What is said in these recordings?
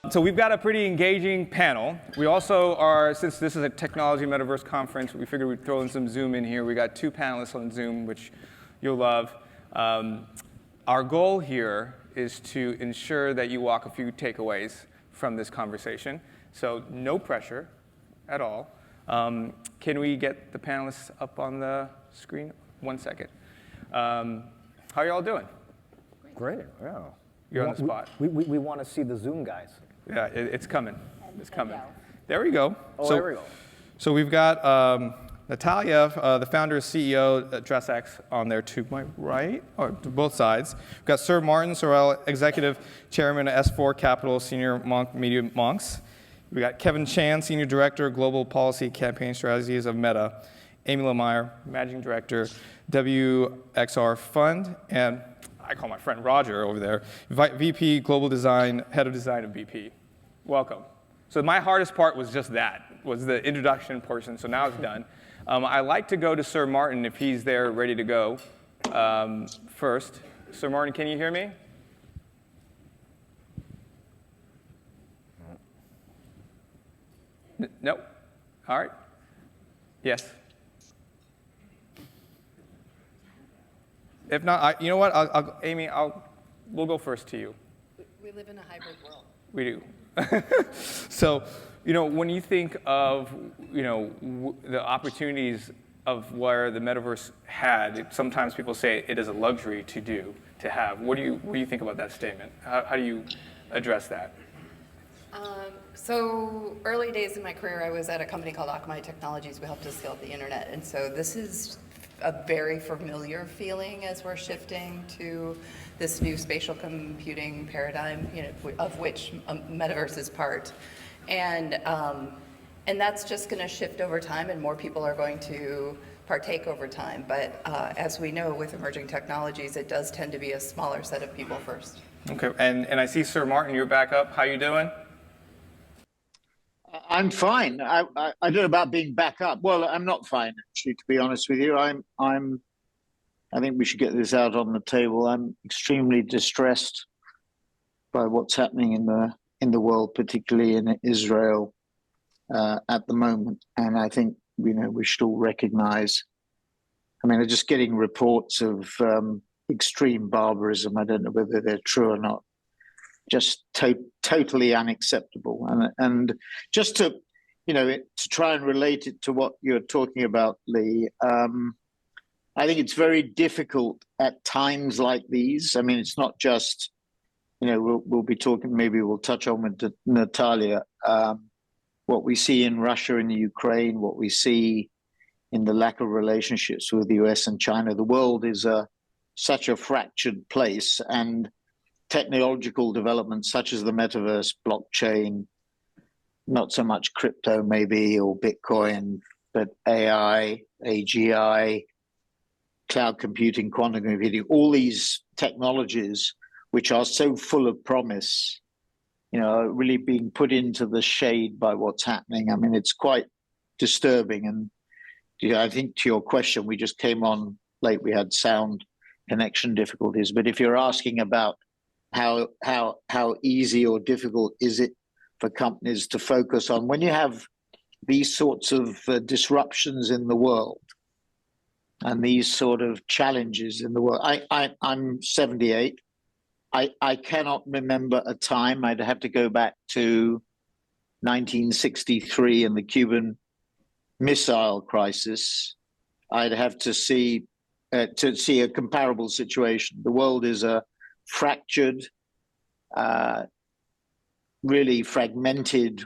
So we've got a pretty engaging panel. We also are, since this is a technology metaverse conference, we figured we'd throw in some Zoom in here. We got 2 panelists on Zoom, which you'll love. Our goal here is to ensure that you walk a few takeaways from this conversation. So no pressure at all. Can we get the panelists up on the screen? 1 second. How are you all doing? Great, yeah. You're on the spot. We want to see the Zoom guys. Yeah, it's coming. It's coming. There we go. Oh, there we go. So we've got Natalia, the founder and CEO at DressX, on there to my right, or to both sides. We've got Sir Martin Sorrell, Executive Chairman of S4 Capital, Senior Media Monks. We got Kevin Chan, Senior Director, Global Policy Campaign Strategies of Meta. Amy Lemire, Managing Director, WXR Fund, and I call my friend Roger over there, VP Global Design, Head of Design of BP. Welcome. So my hardest part was just that, was the introduction portion, so now it's done. I like to go to Sir Martin if he's there ready to go first. Sir Martin, can you hear me? No? All right. Yes. If not, you know what, Amy, we'll go first to you. We live in a hybrid world. We do. So, when you think of, the opportunities of where the metaverse had, sometimes people say it is a luxury to have. What do you think about that statement? How do you address that? So early days in my career, I was at a company called Akamai Technologies. We helped to scale up the internet. And so this is a very familiar feeling as we're shifting to this new spatial computing paradigm, of which metaverse is part. And that's just going to shift over time, and more people are going to partake over time. But as we know, with emerging technologies, it does tend to be a smaller set of people first. Okay, and I see Sir Martin, you're back up. How you doing? I'm fine. I don't know about being back up. Well, I'm not fine, actually, to be honest with you. I think we should get this out on the table. I'm extremely distressed by what's happening in the world, particularly in Israel at the moment. And I think we should all recognize. I'm just getting reports of extreme barbarism. I don't know whether they're true or not. Just totally unacceptable. And just to try and relate it to what you're talking about, Lee, I think it's very difficult at times like these. It's not just, we'll be talking, maybe we'll touch on with Natalia, what we see in Russia and Ukraine, what we see in the lack of relationships with the US and China. The world is such a fractured place, and technological developments such as the metaverse, blockchain, not so much crypto maybe, or Bitcoin, but AI, AGI, cloud computing, quantum computing, all these technologies which are so full of promise, are really being put into the shade by what's happening. It's quite disturbing. And I think to your question, we just came on late, we had sound connection difficulties. But if you're asking about how easy or difficult is it for companies to focus on when you have these sorts of disruptions in the world and these sort of challenges in the world. I'm 78. I cannot remember a time. I'd have to go back to 1963 and the Cuban Missile Crisis. I'd have to see a comparable situation. The world is a fractured, really fragmented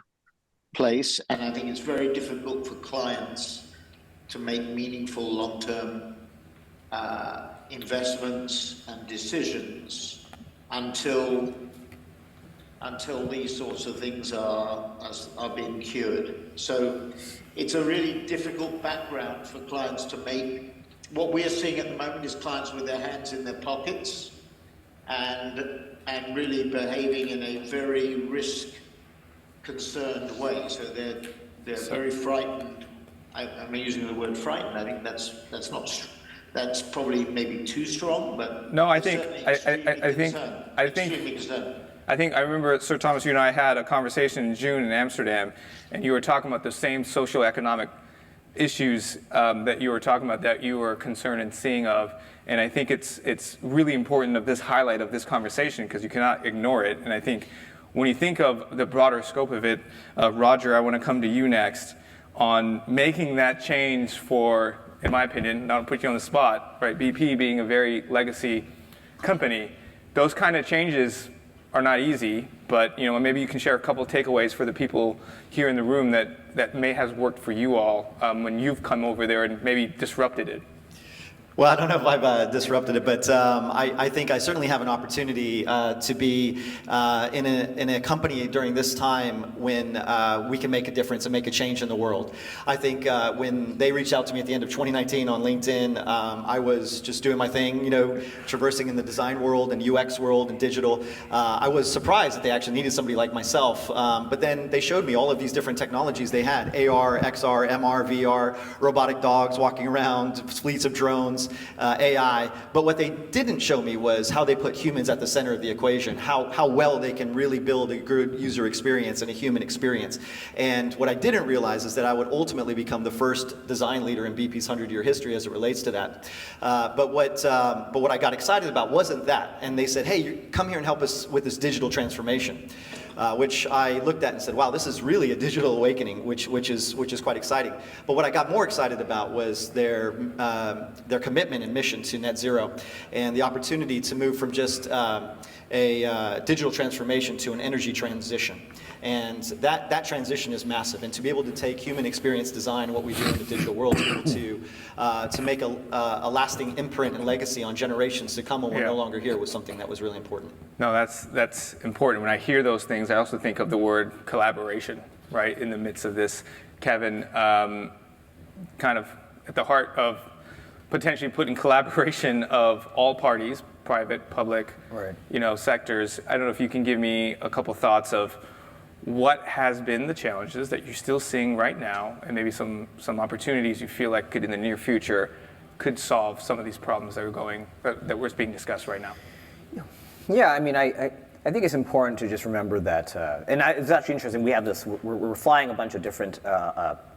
place, and I think it's very difficult for clients to make meaningful long-term investments and decisions until these sorts of things are being cured. So it's a really difficult background for clients to make. What we're seeing at the moment is clients with their hands in their pockets and really behaving in a very risk-concerned way. So they're very frightened. I'm using the word frightened. I think that's probably maybe too strong, but no, I think extremely concerned. I think I remember, Sir Thomas, you and I had a conversation in June in Amsterdam, and you were talking about the same socioeconomic issues that you were talking about, that you were concerned and seeing of. And I think it's really important of this highlight of this conversation, because you cannot ignore it. And I think when you think of the broader scope of it, Roger, I want to come to you next on making that change for, in my opinion, not to put you on the spot, right? BP being a very legacy company, those kind of changes are not easy, but maybe you can share a couple of takeaways for the people here in the room that may have worked for you all when you've come over there and maybe disrupted it. Well, I don't know if I've disrupted it, but I think I certainly have an opportunity to be in a company during this time when we can make a difference and make a change in the world. I think when they reached out to me at the end of 2019 on LinkedIn, I was just doing my thing, traversing in the design world and UX world and digital. I was surprised that they actually needed somebody like myself, but then they showed me all of these different technologies they had: AR, XR, MR, VR, robotic dogs walking around, fleets of drones, AI. But what they didn't show me was how they put humans at the center of the equation, how well they can really build a good user experience and a human experience. And what I didn't realize is that I would ultimately become the first design leader in BP's 100-year history as it relates to that. But what I got excited about wasn't that. And they said, hey, come here and help us with this digital transformation. Which I looked at and said, wow, this is really a digital awakening, which is quite exciting. But what I got more excited about was their commitment and mission to net zero, and the opportunity to move from just a digital transformation to an energy transition. And that transition is massive. And to be able to take human experience design, what we do in the digital world, to be able to make a lasting imprint and legacy on generations to come when we're no longer here, was something that was really important. No, that's important. When I hear those things, I also think of the word collaboration, right? In the midst of this, Kevin, kind of at the heart of potentially putting collaboration of all parties, private, public, sectors. I don't know if you can give me a couple thoughts of what has been the challenges that you're still seeing right now, and maybe some opportunities you feel like could, in the near future, could solve some of these problems that we're being discussed right now. Yeah, I mean, I think it's important to just remember that, it's actually interesting, we have this, we're flying a bunch of different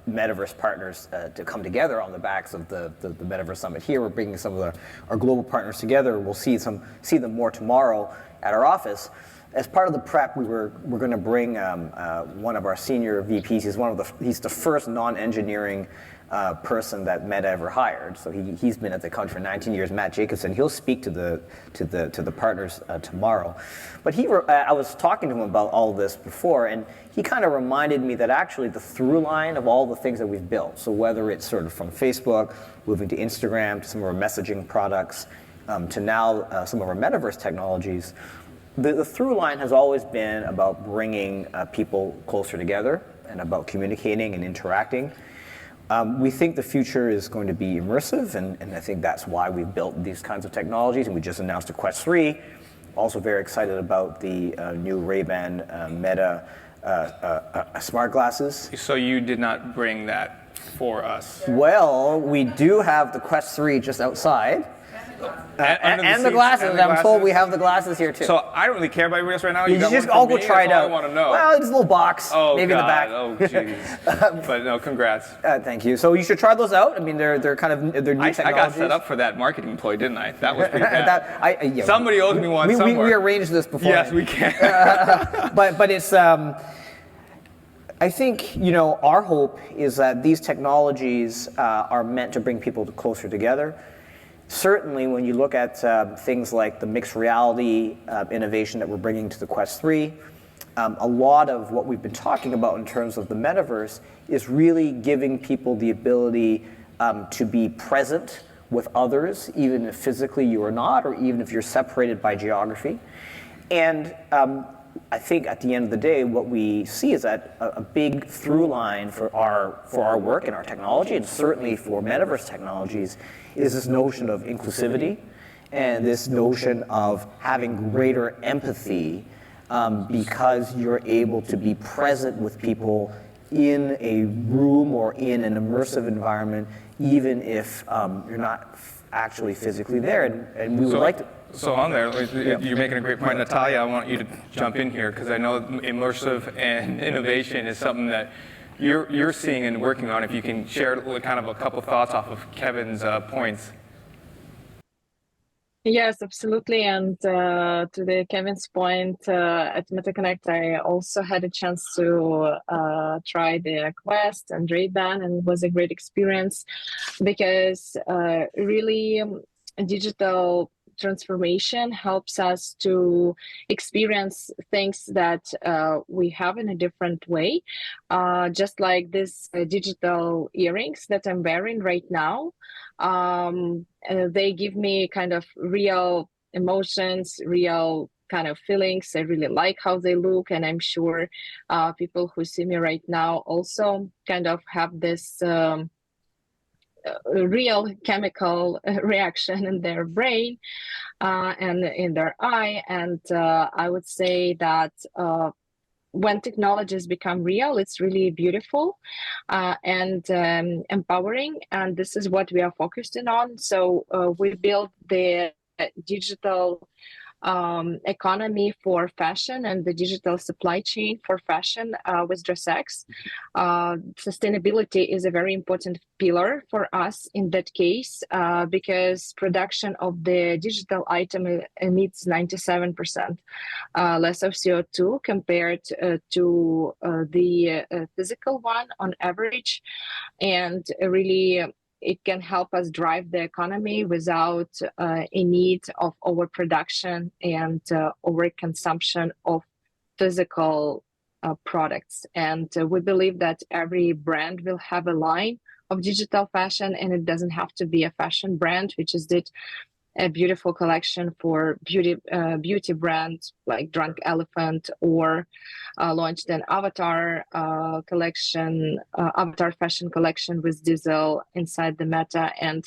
metaverse partners to come together on the backs of the Metaverse Summit here. We're bringing some of our global partners together. We'll see them more tomorrow at our office. As part of the prep, we're going to bring one of our senior VPs. He's the first non-engineering person that Meta ever hired. So he's been at the company for 19 years. Matt Jacobson. He'll speak to the partners tomorrow. But I was talking to him about all of this before, and he kind of reminded me that actually the through line of all the things that we've built. So whether it's sort of from Facebook, moving to Instagram, to some of our messaging products, to now some of our metaverse technologies. The through line has always been about bringing people closer together and about communicating and interacting. We think the future is going to be immersive, and I think that's why we've built these kinds of technologies, and we just announced the Quest 3. Also very excited about the new Ray-Ban Meta smart glasses. So you did not bring that for us? Well, we do have the Quest 3 just outside. And the glasses. I'm told we have the glasses here too. So I don't really care about everybody else right now. You just all go try it out. I want to know. Well, it's a little box, maybe in the back. Oh, jeez. But no, congrats. Thank you. So you should try those out. I mean, they're new technologies. I got set up for that marketing employee, didn't I? That was pretty bad. Somebody owes me one somewhere. We arranged this before. Yes, we can. But it's. I think our hope is that these technologies are meant to bring people closer together. Certainly, when you look at things like the mixed reality innovation that we're bringing to the Quest 3, a lot of what we've been talking about in terms of the metaverse is really giving people the ability to be present with others, even if physically you are not, or even if you're separated by geography. And I think at the end of the day, what we see is that a big through line for our work and our technology, and certainly for metaverse technologies, is this notion of inclusivity and this notion of having greater empathy because you're able to be present with people in a room or in an immersive environment, even if you're not actually physically there. And we would like to. So on there, you're making a great point, Natalia. I want you to jump in here because I know immersive and innovation is something that you're seeing and working on. If you can share kind of a couple thoughts off of Kevin's points. Yes, absolutely. And to Kevin's point, at MetaConnect, I also had a chance to try the Quest and Ray-Ban, and it was a great experience because really digital transformation helps us to experience things that we have in a different way. Just like these digital earrings that I'm wearing right now. They give me kind of real emotions, real kind of feelings. I really like how they look, and I'm sure people who see me right now also kind of have this real chemical reaction in their brain and in their eye. And I would say that when technologies become real, it's really beautiful and empowering. And this is what we are focusing on. So we built the digital economy for fashion and the digital supply chain for fashion with DressX. Sustainability is a very important pillar for us in that case because production of the digital item emits 97% less of CO2 compared to the physical one on average. And really, it can help us drive the economy without a need of overproduction and overconsumption of physical products. And we believe that every brand will have a line of digital fashion, and it doesn't have to be a fashion brand. We just did a beautiful collection for beauty brands like Drunk Elephant, or launched an avatar collection, avatar fashion collection with Diesel inside the Meta, and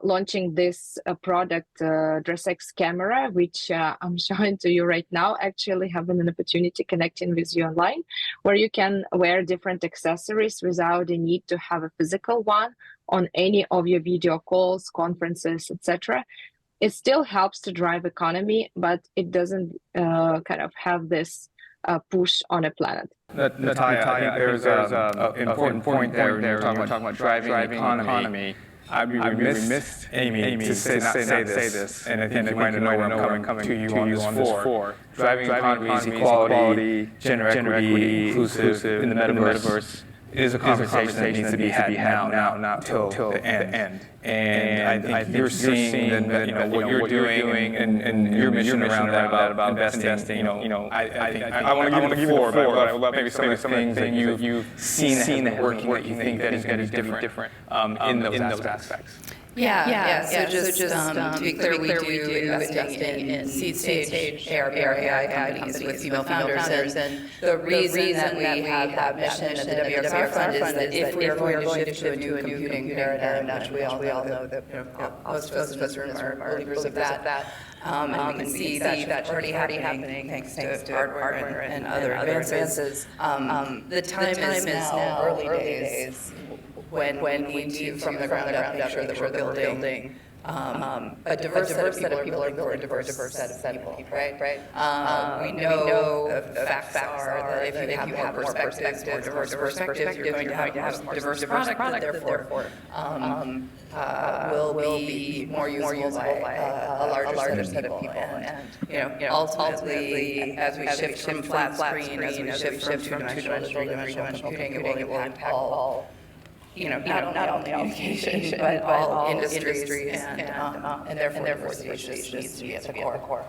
launching this product, DressX camera, which I'm showing to you right now, actually having an opportunity connecting with you online, where you can wear different accessories without the need to have a physical one on any of your video calls, conferences, etc. It still helps to drive economy, but it doesn't kind of have this push on a planet. Natalia, I think there's an important point there when you're talking about driving economy. I'd be remiss, Amy, to not say this, and I think you might know where I'm coming to you on this for. Driving economy is equality, gender equity, inclusive in the metaverse. Is a conversation that needs to be had now, not till the end. And I think you're seeing that, what you're doing and your mission around that about investing. I want to give you the floor, but I would love maybe some of the things that you've seen that working that you think that is going to be different in those aspects. Yeah. So just to be clear, we do investing in seed stage AI companies with female founders. And the reason that we have that mission at the WXR Fund is that if we are going to shift to a new computing paradigm, which we all know that most of us in this room are believers of that, and we can see that already happening thanks to hardware and other advances. The time is now early days. When we need to, from the ground up, make sure that we're building a diverse set of people building a diverse set of people, right? We know the facts are that if you have more perspectives, more diverse perspectives, you're going to have more diverse product that therefore will be more usable by a larger set of people. And ultimately, as we shift from flat screen, as we shift from two-dimensional to three-dimensional computing, it will impact all. Not only communication, but all industries, and therefore diversity needs to be at the core.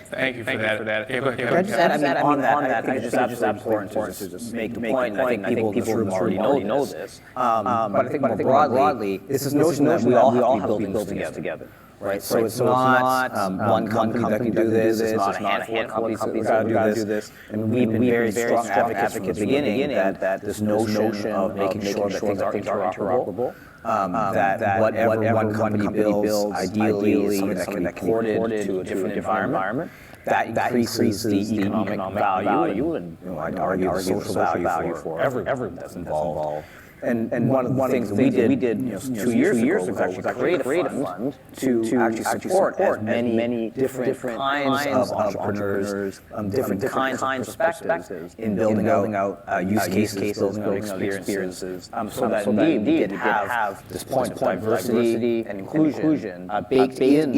Thank you for that. Can I just add, on that, I think it's just important to just make the point, and I think people in this room already know this, but I think more broadly, it's this notion that we all have to be building things together. Right, so it's not one company that can do this. It's not a handful of companies that got to do this. And we've been very strong advocates from the beginning that this notion of making sure that things are interoperable, that whatever one company builds, ideally something that can be ported to a different environment, that increases the economic value and I'd argue the social value for everyone that's involved. And one of the things that we did 2 years ago was actually create a fund to actually support as many different kinds of entrepreneurs, different kinds of perspectives in building out use cases, building out experiences, so that indeed we did have this point of diversity and inclusion baked in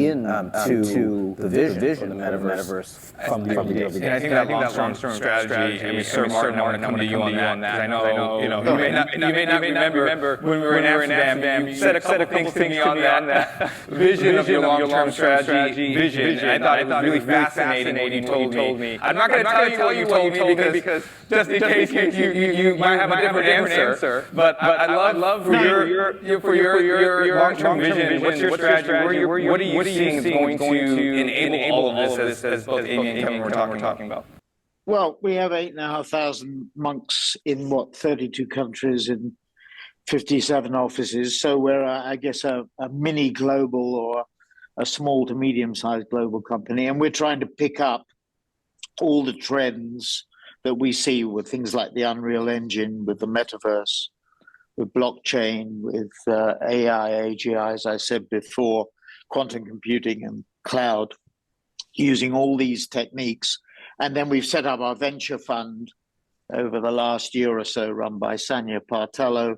to the vision of the metaverse from the early days. And I think that long-term strategy, and Sir Martin, I want to come to you on that, because I know, you may not remember when we were in Amsterdam, you said a couple things to me on that vision of your long-term strategy vision, and I thought it was really fascinating what you told me. I'm not going to tell you what you told me because just in case you might have a different answer, but I'd love for your long-term vision. What's your strategy? What are you seeing is going to enable all of this, as both Amy and Kevin were talking about? Well, we have 8,500 monks in 32 countries in 57 offices. So we're, I guess, a mini global or a small to medium-sized global company, and we're trying to pick up all the trends that we see with things like the Unreal Engine, with the metaverse, with blockchain, with AI, AGI, as I said before, quantum computing and cloud, using all these techniques. And then we've set up our venture fund over the last year or so, run by Sanya Partello.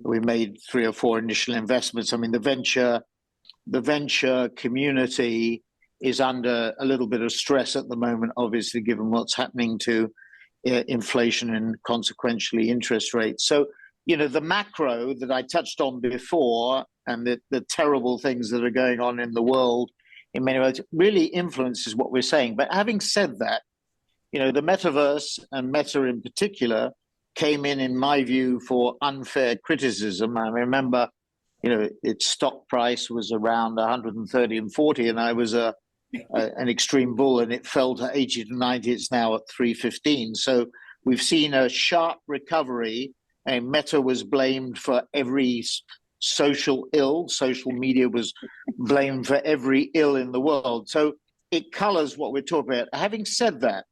We made 3 or 4 initial investments. I mean, the venture community is under a little bit of stress at the moment, obviously, given what's happening to inflation and consequentially interest rates. So, the macro that I touched on before and the terrible things that are going on in the world in many ways really influences what we're saying. But having said that, the metaverse and Meta in particular came in my view, for unfair criticism. I remember, its stock price was around 130 and 40, and I was an extreme bull, and it fell to 80 to 90. It's now at 315. So we've seen a sharp recovery, and Meta was blamed for every social ill. Social media was blamed for every ill in the world. So it colors what we're talking about. Having said that,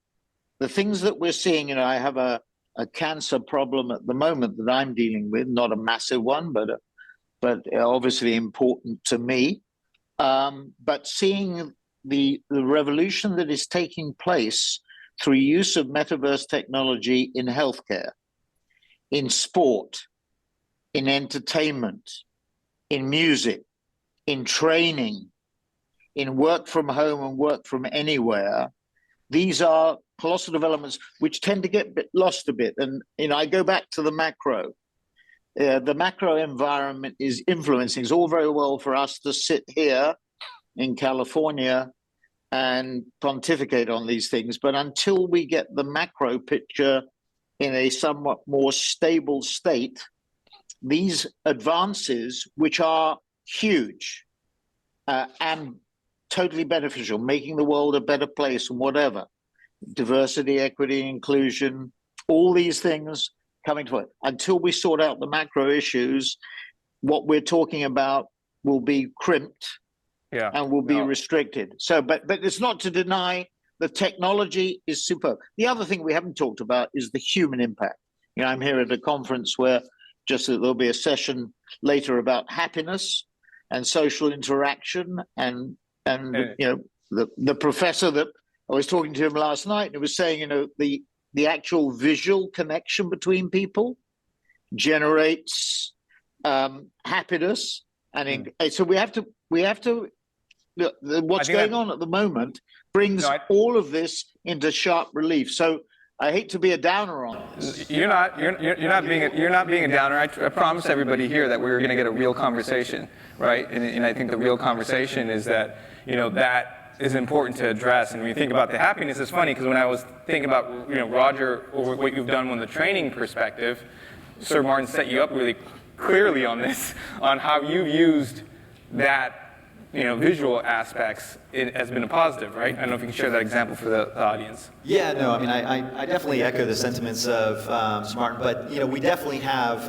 the things that we're seeing, I have a cancer problem at the moment that I'm dealing with, not a massive one, but obviously important to me. But seeing the revolution that is taking place through use of metaverse technology in healthcare, in sport, in entertainment, in music, in training, in work from home and work from anywhere, these are colossal developments which tend to get lost a bit. And, I go back to the macro. The macro environment is influencing. It's all very well for us to sit here in California and pontificate on these things, but until we get the macro picture in a somewhat more stable state, these advances, which are huge and totally beneficial, making the world a better place and whatever, diversity, equity, inclusion, all these things coming to it. Until we sort out the macro issues, what we're talking about will be crimped and will be restricted. So, but it's not to deny the technology is superb. The other thing we haven't talked about is the human impact. I'm here at a conference where there'll be a session later about happiness and social interaction, and the professor that I was talking to him last night, and he was saying, the actual visual connection between people generates happiness, and so we have to look, what's going on at the moment brings all of this into sharp relief. So I hate to be a downer on this. You're not being a downer. I promised everybody here that we were going to get a real conversation, right? And I think the real conversation is that that is important to address. And when you think about the happiness, it's funny because when I was thinking about Roger, or what you've done from the training perspective, Sir Martin set you up really clearly on this, on how you've used that visual aspects has been a positive, right? I don't know if you can share that example for the audience. Yeah, no, I mean, I definitely echo the sentiments of Martin, but we definitely have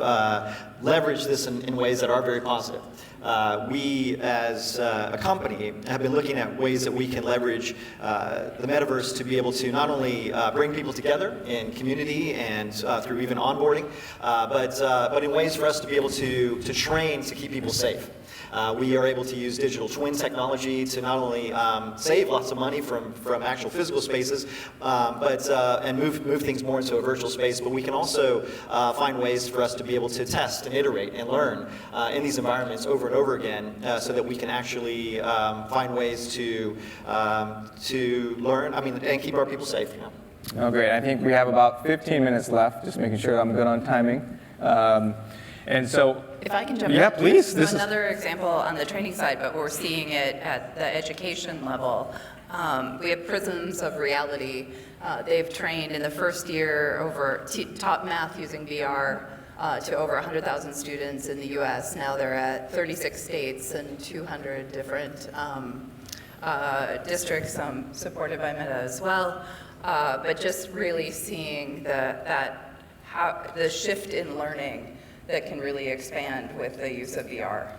leveraged this in ways that are very positive. we as a company have been looking at ways that we can leverage the metaverse to be able to not only bring people together in community and through even onboarding, but in ways for us to be able to train to keep people safe. We are able to use digital twin technology to not only save lots of money from actual physical spaces, and move things more into a virtual space, but we can also find ways for us to be able to test and iterate and learn in these environments over and over again, so that we can actually find ways to learn, and keep our people safe. You know? Oh, great. I think we have about 15 minutes left, just making sure I'm good on timing. And so, If I can jump yeah, in. please. So another example on the training side, but we're seeing it at the education level. We have Prisms of Reality. They've trained in the first year over taught math using VR to over 100,000 students in the U.S. Now they're at 36 states and 200 different districts, supported by Meta as well. But just really seeing the shift in learning that can really expand with the use of VR.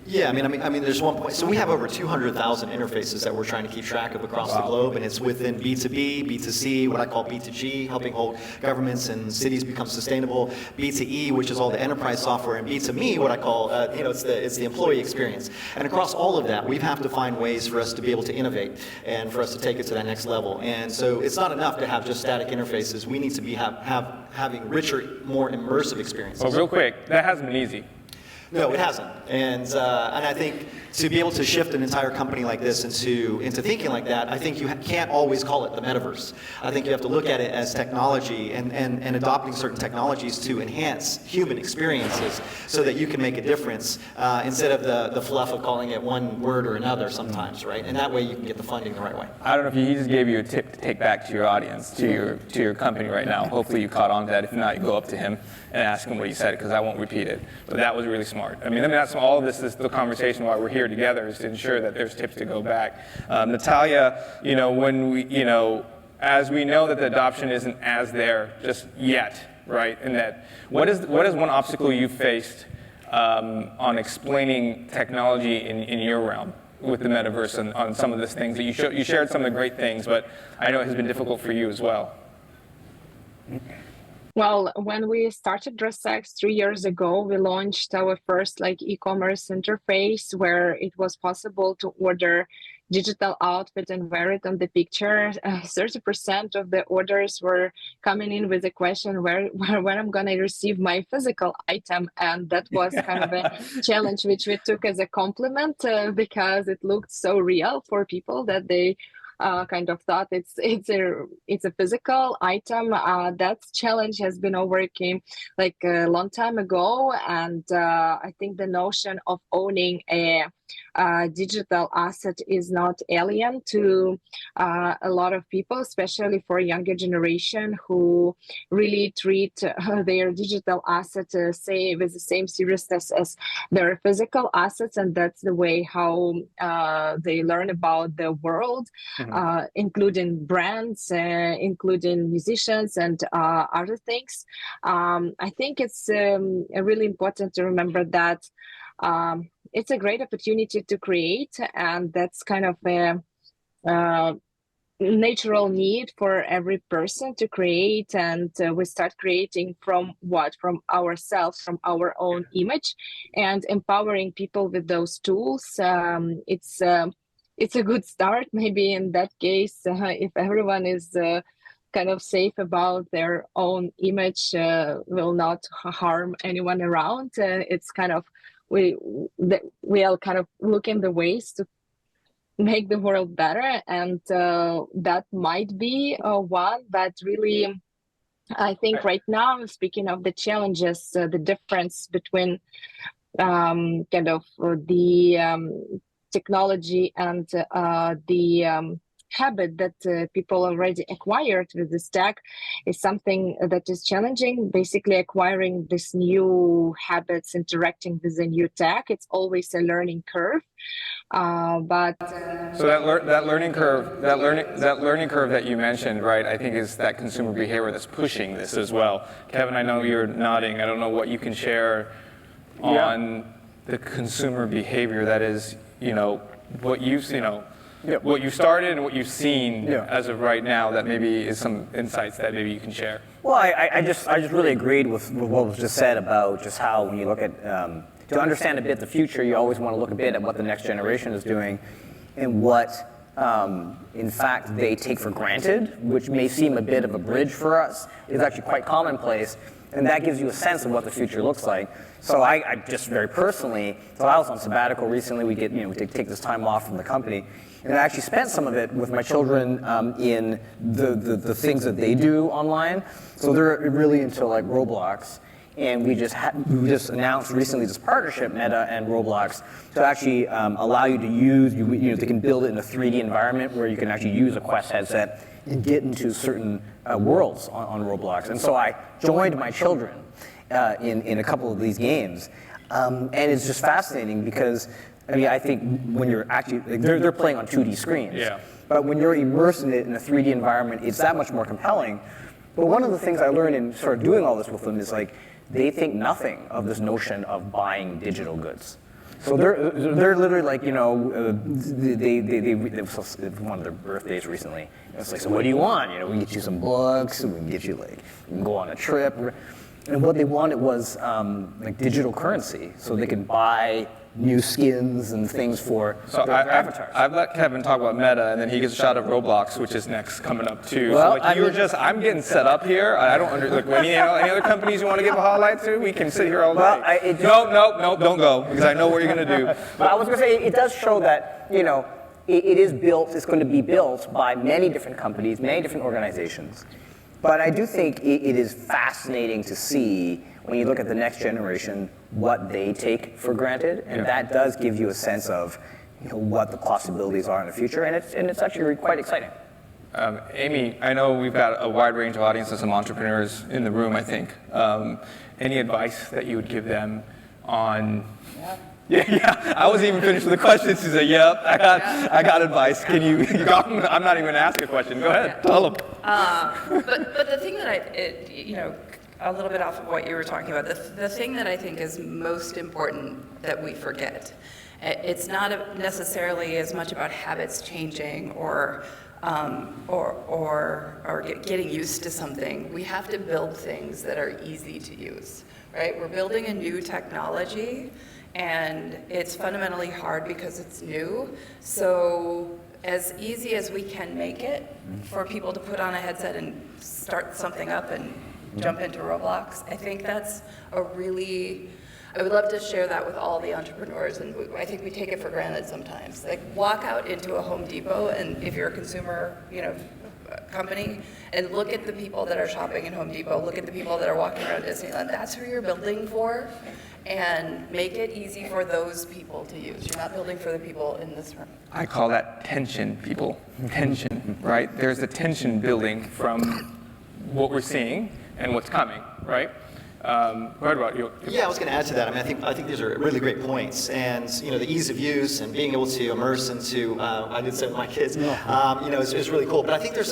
Yeah, I mean, there's one point. So we have over 200,000 interfaces that we're trying to keep track of across the globe, and it's within B2B, B2C, what I call B2G, helping hold governments and cities become sustainable, B2E, which is all the enterprise software, and B2Me, what I call, it's the employee experience. And across all of that, we have to find ways for us to be able to innovate and for us to take it to that next level. And so it's not enough to have just static interfaces. We need to be having richer, more immersive experiences. well, real quick, that hasn't been easy. No, it hasn't, and I think to be able to shift an entire company like this into thinking like that, I think you can't always call it the metaverse. I think you have to look at it as technology and adopting certain technologies to enhance human experiences so that you can make a difference instead of the fluff of calling it one word or another sometimes, right? And that way you can get the funding the right way. I don't know if he just gave you a tip to take back to your audience, to your company right now. Hopefully you caught on to that. If not, you go up to him and ask him what he said, because I won't repeat it. But that was really smart. I mean, that's all of this is the conversation why we're here together, is to ensure that there's tips to go back. Natalia, when we, as we know that the adoption isn't as there just yet, right? And that what is one obstacle you faced on explaining technology in your realm with the metaverse and on some of these things that you shared some of the great things, but I know it has been difficult for you as well. Well, when we started DressX 3 years ago, we launched our first e-commerce interface where it was possible to order digital outfit and wear it on the picture. 30% of the orders were coming in with a question when I'm going to receive my physical item. And that was kind of a challenge which we took as a compliment because it looked so real for people that they kind of thought it's a physical item. That challenge has been overcame a long time ago, and I think the notion of owning a digital asset is not alien to a lot of people, especially for a younger generation who really treat their digital assets with the same seriousness as their physical assets, and that's the way how they learn about the world, including brands, including musicians and other things. I think it's really important to remember that it's a great opportunity to create, and that's kind of a natural need for every person to create, and we start creating from ourselves, from our own image, and empowering people with those tools. It's a good start. Maybe in that case, if everyone is kind of safe about their own image, will not harm anyone around. It's kind of we are kind of looking the ways to make the world better, and that might be one. But really, I think right now, speaking of the challenges, the difference between kind of the technology and the habit that people already acquired with this tech is something that is challenging. Basically, acquiring this new habits, interacting with the new tech, it's always a learning curve. But so that learning curve that you mentioned, right? I think is that consumer behavior that's pushing this as well. Kevin, I know you're nodding. I don't know what you can share on the consumer behavior that is, what you've, what you started and what you've seen as of right now, that maybe is some insights that maybe you can share. Well, I just really agreed with what was just said about just how when you look at, to understand a bit the future, you always want to look a bit at what the next generation is doing and what, in fact, they take for granted, which may seem a bit of a bridge for us, is actually quite commonplace. And that gives you a sense of what the future looks like. So I just very personally, so I was on sabbatical recently. We take this time off from the company, and I actually spent some of it with my children in the things that they do online. So they're really into like Roblox, and we just announced recently this partnership, Meta and Roblox, to actually allow you to use. They can build it in a 3D environment where you can actually use a Quest headset and get into certain worlds on Roblox. And so I joined my children in a couple of these games. And it's just fascinating because, I think when you're actually, they're playing on 2D screens. Yeah. But when you're immersed in it in a 3D environment, it's that much more compelling. But one of the things I learned in sort of doing all this with them is like, they think nothing of this notion of buying digital goods. So they're literally like, they one of their birthdays recently. It's like, so what do you want? We can get you some books, we can get you you can go on a trip. And what they wanted was like digital currency, so they can buy new skins and things for their avatars. I've let Kevin talk about Meta, and then he gets a shot of Roblox, which is next coming up too. Well, So I'm getting set up here. I don't any other companies you want to give a highlight to? We can sit here all day. Well, No, don't go, because I know what you're going to do. But I was going to say, it does show that, it is built, it's going to be built by many different companies, many different organizations. But I do think it is fascinating to see, when you look at the next generation, what they take for granted. And that does give you a sense of what the possibilities are in the future. And it's actually quite exciting. Amy, I know we've got a wide range of audience and some entrepreneurs in the room, I think. Any advice that you would give them on... Yeah. I wasn't even finished with the question. She said, "Yep, I got advice. Can you? I'm not even gonna ask a question. Go ahead, tell them." But the thing that a little bit off of what you were talking about, the thing that I think is most important that we forget, it's not necessarily as much about habits changing or getting used to something. We have to build things that are easy to use, right? We're building a new technology. And it's fundamentally hard because it's new. So as easy as we can make it for people to put on a headset and start something up and jump into Roblox, I think that's I would love to share that with all the entrepreneurs, and I think we take it for granted sometimes. Like, walk out into a Home Depot, and if you're a consumer, company, and look at the people that are shopping in Home Depot, look at the people that are walking around Disneyland. That's who you're building for. And make it easy for those people to use. You're not building for the people in this room. I call that tension, people. Tension, right? There's a tension building from what we're seeing and what's coming, right? What about you? Yeah, I was going to add to that. I think these are really great points, and the ease of use and being able to immerse into. I did say with my kids, is really cool. But I think there's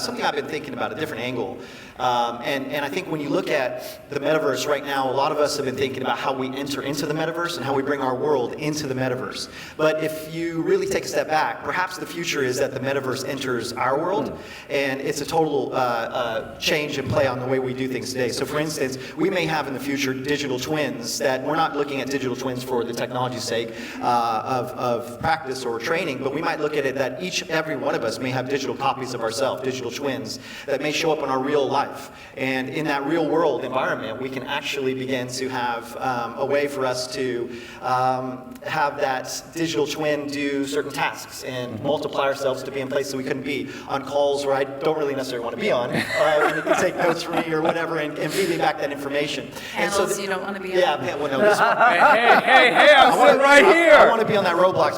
something I've been thinking about, a different angle. And I think when you look at the metaverse right now, a lot of us have been thinking about how we enter into the metaverse and how we bring our world into the metaverse. But if you really take a step back, perhaps the future is that the metaverse enters our world, and it's a total change and play on the way we do things today. So for instance, we may have in the future digital twins that we're not looking at digital twins for the technology's sake of practice or training, but we might look at it that every one of us may have digital copies of ourselves, digital twins, that may show up in our real life. And in that real world environment, we can actually begin to have a way for us to have that digital twin do certain tasks and multiply ourselves to be in places we couldn't be, on calls where I don't really necessarily want to be on, and it can take notes for me or whatever and feed me back that information. Panels you don't want to be on. Yeah, well, no, this one. Hey, I'm sitting right here. I want to be on that Roblox.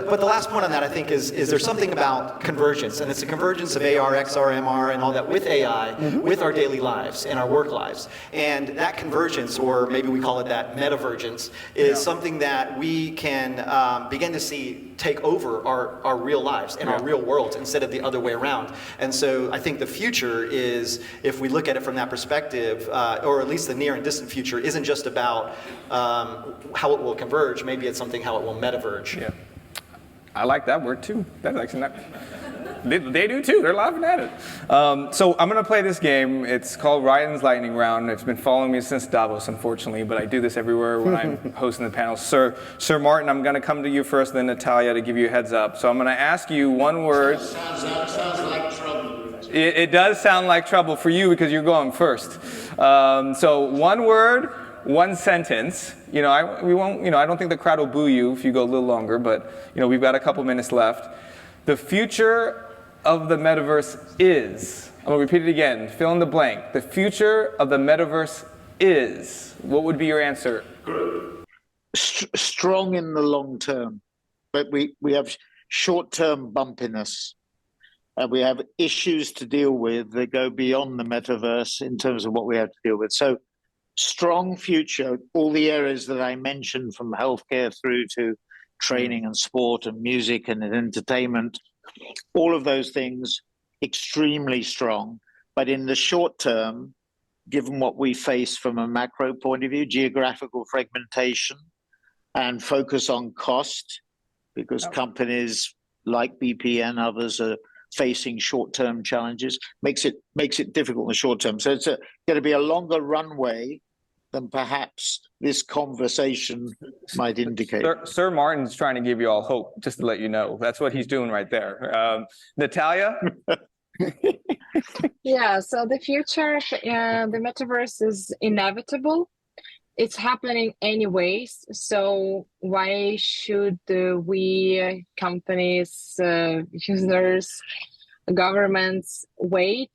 But the last point on that, I think, is there's something about convergence, and it's a convergence of AR, XR, MR, and all that with AI, with our daily lives and our work lives. And that convergence, or maybe we call it that metavergence, is something that we can begin to see take over our real lives and our real worlds instead of the other way around. And so I think the future is, if we look at it from that perspective, or at least the near and distant future, isn't just about how it will converge. Maybe it's something how it will metaverge. Yeah. I like that word too. That's actually not. They do too. They're laughing at it. So I'm going to play this game. It's called Ryan's Lightning Round. It's been following me since Davos, unfortunately, but I do this everywhere when I'm hosting the panel. Sir Martin, I'm going to come to you first, then Natalia, to give you a heads up. So I'm going to ask you one word. Sounds like trouble. It does sound like trouble for you because you're going first. So one word, one sentence. We won't. I don't think the crowd will boo you if you go a little longer, but we've got a couple minutes left. The future of the metaverse is. I'm going to repeat it again. Fill in the blank. The future of the metaverse is. What would be your answer? Strong in the long term, but we have short-term bumpiness. We have issues to deal with that go beyond the metaverse in terms of what we have to deal with. So strong future, all the areas that I mentioned, from healthcare through to training and sport and music and entertainment, all of those things extremely strong. But in the short term, given what we face from a macro point of view, geographical fragmentation and focus on cost, because companies like BP and others are facing short-term challenges, makes it difficult in the short term. So it's going to be a longer runway than perhaps this conversation might indicate. Sir Martin's trying to give you all hope, just to let you know. That's what he's doing right there. Natalia? Yeah, so the future, the metaverse is inevitable. It's happening anyways. So why should we, companies, users, governments wait?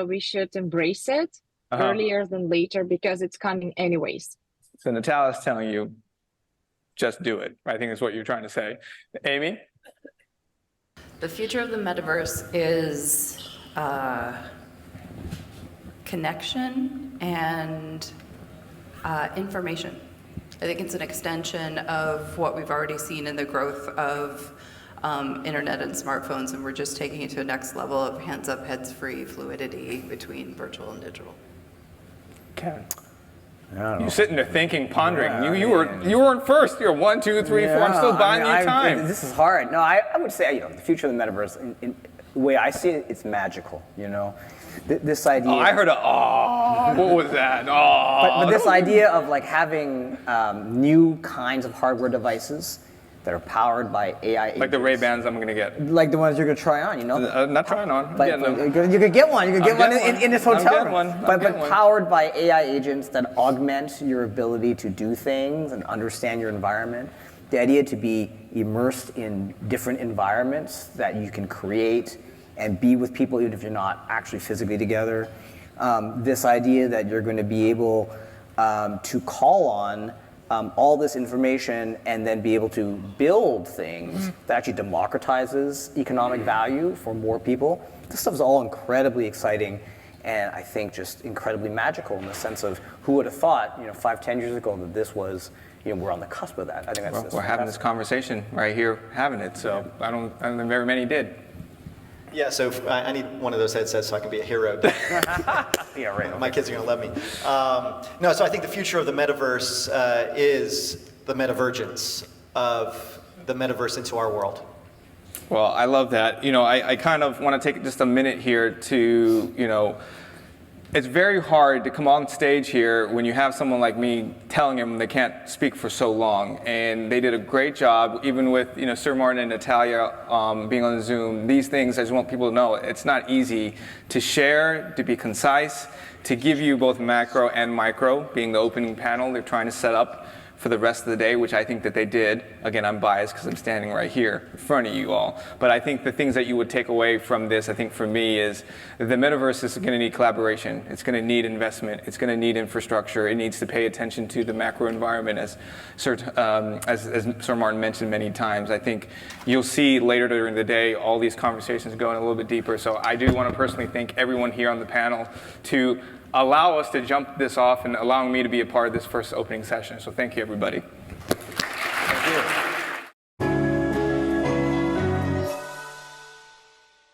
We should embrace it earlier than later because it's coming anyways. So Natalia's telling you, just do it. I think that's what you're trying to say. Amy? The future of the metaverse is connection and information. I think it's an extension of what we've already seen in the growth of internet and smartphones, and we're just taking it to a next level of hands-up, heads-free fluidity between virtual and digital. Kevin? I don't know. You're sitting there thinking, pondering. Yeah, you weren't first. You're 1, 2, 3, 4. I'm still buying you time. This is hard. No, I would say the future of the metaverse, in the way I see it, it's magical. This idea. Oh, I heard what was that? But this idea of having new kinds of hardware devices that are powered by AI agents. Like the Ray-Bans I'm going to get. Like the ones you're going to try on, Not trying on. But you could get one. You could get one in this hotel room. But powered by AI agents that augment your ability to do things and understand your environment. The idea to be immersed in different environments that you can create and be with people even if you're not actually physically together. This idea that you're going to be able to call on all this information and then be able to build things that actually democratizes economic value for more people. This stuff is all incredibly exciting and I think just incredibly magical in the sense of who would have thought, 5, 10 years ago that this was, we're on the cusp of that. I think that's we're having this conversation right here, having it. So I don't think very many did. Yeah, so I need one of those headsets so I can be a hero. Yeah, right. My kids are going to love me. No, so I think the future of the metaverse is the metavergence of the metaverse into our world. Well, I love that. I kind of want to take just a minute here to, it's very hard to come on stage here when you have someone like me telling them they can't speak for so long. And they did a great job, even with Sir Martin and Natalia being on Zoom. These things, I just want people to know, it's not easy to share, to be concise, to give you both macro and micro, being the opening panel they're trying to set up for the rest of the day, which I think that they did. Again, I'm biased because I'm standing right here in front of you all. But I think the things that you would take away from this, I think for me, is the metaverse is going to need collaboration. It's going to need investment. It's going to need infrastructure. It needs to pay attention to the macro environment, as Sir Martin mentioned many times. I think you'll see later during the day all these conversations going a little bit deeper. So I do want to personally thank everyone here on the panel to allow us to jump this off and allowing me to be a part of this first opening session. So thank you, everybody. Thank you.